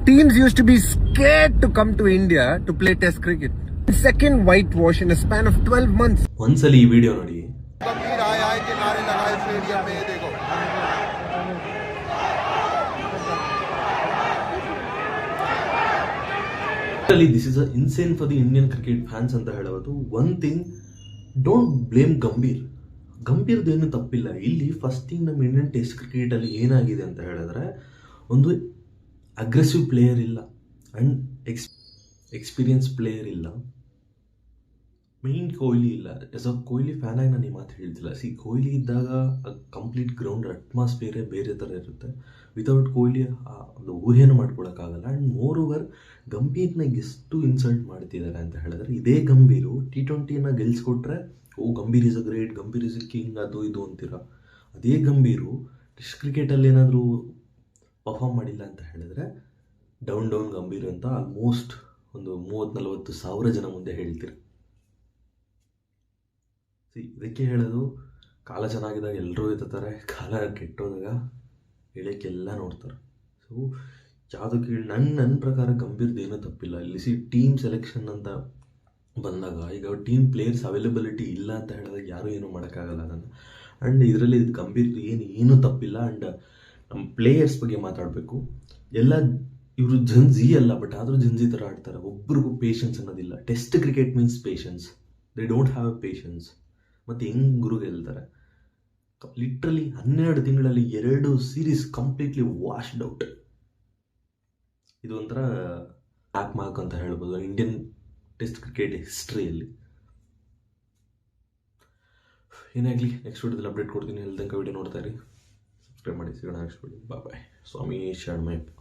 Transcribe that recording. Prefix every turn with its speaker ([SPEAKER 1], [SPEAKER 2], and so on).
[SPEAKER 1] Teams used to be scared to come to India to play Test cricket. Second whitewash in a span of 12 months.
[SPEAKER 2] ಒಂದ್ಸಲಿ ಈ video ನೋಡಿ. This is a insane for the Indian cricket fans ಅಂತ ಹೇಳೋದು. One thing, don't blame ಗಂಭೀರ್ದೇನು ತಪ್ಪಿಲ್ಲ ಇಲ್ಲಿ. First thing, ನಮ್ಮ Indian test ಕ್ರಿಕೆಟಲ್ಲಿ ಏನಾಗಿದೆ ಅಂತ ಹೇಳಿದ್ರೆ, ಒಂದು ಅಗ್ರೆಸಿವ್ ಪ್ಲೇಯರ್ ಇಲ್ಲ ಆ್ಯಂಡ್ ಎಕ್ಸ್ಪೀರಿಯನ್ಸ್ ಪ್ಲೇಯರ್ ಇಲ್ಲ. ಮೇಯ್ನ್ ಕೊಹ್ಲಿ ಇಲ್ಲ. ಆಸ್ ಅ ಕೊಹ್ಲಿ ಫ್ಯಾನಾಗಿ ನಾನು ಈ ಮಾತು ಹೇಳ್ತಿಲ್ಲ. ಕೊಹ್ಲಿ ಇದ್ದಾಗ ಕಂಪ್ಲೀಟ್ ಗ್ರೌಂಡ್ ಅಟ್ಮಾಸ್ಫಿಯರೇ ಬೇರೆ ಥರ ಇರುತ್ತೆ. ವಿತೌಟ್ ಕೊಹ್ಲಿ ಒಂದು ಊಹೆನೂ ಮಾಡ್ಕೊಳಕ್ಕಾಗಲ್ಲ. ಆ್ಯಂಡ್ ಮೋರ್ ಓವರ್, ಗಂಭೀರ್ನ ಎಷ್ಟು ಇನ್ಸಲ್ಟ್ ಮಾಡ್ತಿದ್ದಾರೆ ಅಂತ ಹೇಳಿದ್ರೆ, ಇದೇ ಗಂಭೀರು T20ನ ಗೆಲ್ಸ್ಕೊಟ್ರೆ Gambhir is a great, Gambhir is a king, ಅದು ಇದು ಅಂತೀರ. ಅದೇ ಗಂಭೀರು ಟೆಸ್ಟ್ ಕ್ರಿಕೆಟಲ್ಲಿ ಏನಾದರೂ ಪರ್ಫಾರ್ಮ್ ಮಾಡಿಲ್ಲ ಅಂತ ಹೇಳಿದ್ರೆ ಡೌನ್ ಗಂಭೀರ್ ಅಂತ ಆಲ್ಮೋಸ್ಟ್ ಒಂದು 30-40 ಸಾವಿರ ಜನ ಮುಂದೆ ಹೇಳ್ತೀರಿ. ಇದಕ್ಕೆ ಹೇಳೋದು, ಕಾಲ ಚೆನ್ನಾಗಿದ್ದಾಗ ಎಲ್ಲರೂ ಎತ್ತಾರೆ, ಕಾಲ ಕೆಟ್ಟೋದಾಗ ಹೇಳೋಕ್ಕೆಲ್ಲ ನೋಡ್ತಾರೆ. ಸೊ ಯಾವುದಕ್ಕೆ ನನ್ನ ಪ್ರಕಾರ ಗಂಭೀರ್ದೇನೂ ತಪ್ಪಿಲ್ಲ ಇಲ್ಲಿ. ಟೀಮ್ ಸೆಲೆಕ್ಷನ್ ಅಂತ ಬಂದಾಗ, ಈಗ ಟೀಮ್ ಪ್ಲೇಯರ್ಸ್ ಅವೈಲಬಿಲಿಟಿ ಇಲ್ಲ ಅಂತ ಹೇಳಿದಾಗ ಯಾರೂ ಏನೂ ಮಾಡೋಕ್ಕಾಗಲ್ಲ ಅದನ್ನು. ಆ್ಯಂಡ್ ಇದರಲ್ಲಿ ಗಂಭೀರ್ ಏನೂ ತಪ್ಪಿಲ್ಲ. ಆ್ಯಂಡ್ ನಮ್ಮ ಪ್ಲೇಯರ್ಸ್ ಬಗ್ಗೆ ಮಾತಾಡಬೇಕು. ಎಲ್ಲ ಇವರು ಜನ್ಜಿ ಅಲ್ಲ, ಬಟ್ ಆದರೂ ಜನ್ಜಿ ಥರ ಆಡ್ತಾರೆ. ಒಬ್ರಿಗೂ ಪೇಷನ್ಸ್ ಅನ್ನೋದಿಲ್ಲ. Test cricket means patience. They don't have A patience. ಮತ್ತು ಹೆಂಗೆ ಗುರು ಗೆಲ್ತಾರೆ? ಲಿಟ್ರಲಿ 12 ತಿಂಗಳಲ್ಲಿ 2 ಸೀರೀಸ್ ಕಂಪ್ಲೀಟ್ಲಿ ವಾಶ್ಡ್ ಔಟ್. ಇದು ಒಂಥರ ಬ್ಲ್ಯಾಕ್ ಮಾರ್ಕ್ ಅಂತ ಹೇಳ್ಬೋದು ಇಂಡಿಯನ್ ಟೆಸ್ಟ್ ಕ್ರಿಕೆಟ್ ಹಿಸ್ಟ್ರಿಯಲ್ಲಿ. ಏನಾಗಲಿ, ನೆಕ್ಸ್ಟ್ ವಿಡಿಯೋದಲ್ಲಿ ಅಪ್ಡೇಟ್ ಕೊಡ್ತೀನಿ. ಎಲ್ಲ ತನಕ ವಿಡಿಯೋ ನೋಡ್ತಾ ಇರಿ, ಸಬ್ಸ್ಕ್ರೈಬ್ ಮಾಡಿ. ಸಿಗೋಣ ನೆಕ್ಸ್ಟ್ ವಿಡಿಯೋ. ಬಾಯ್. ಸ್ವಾಮಿ ಶರಣಮಯ್ಯಪ್ಪ.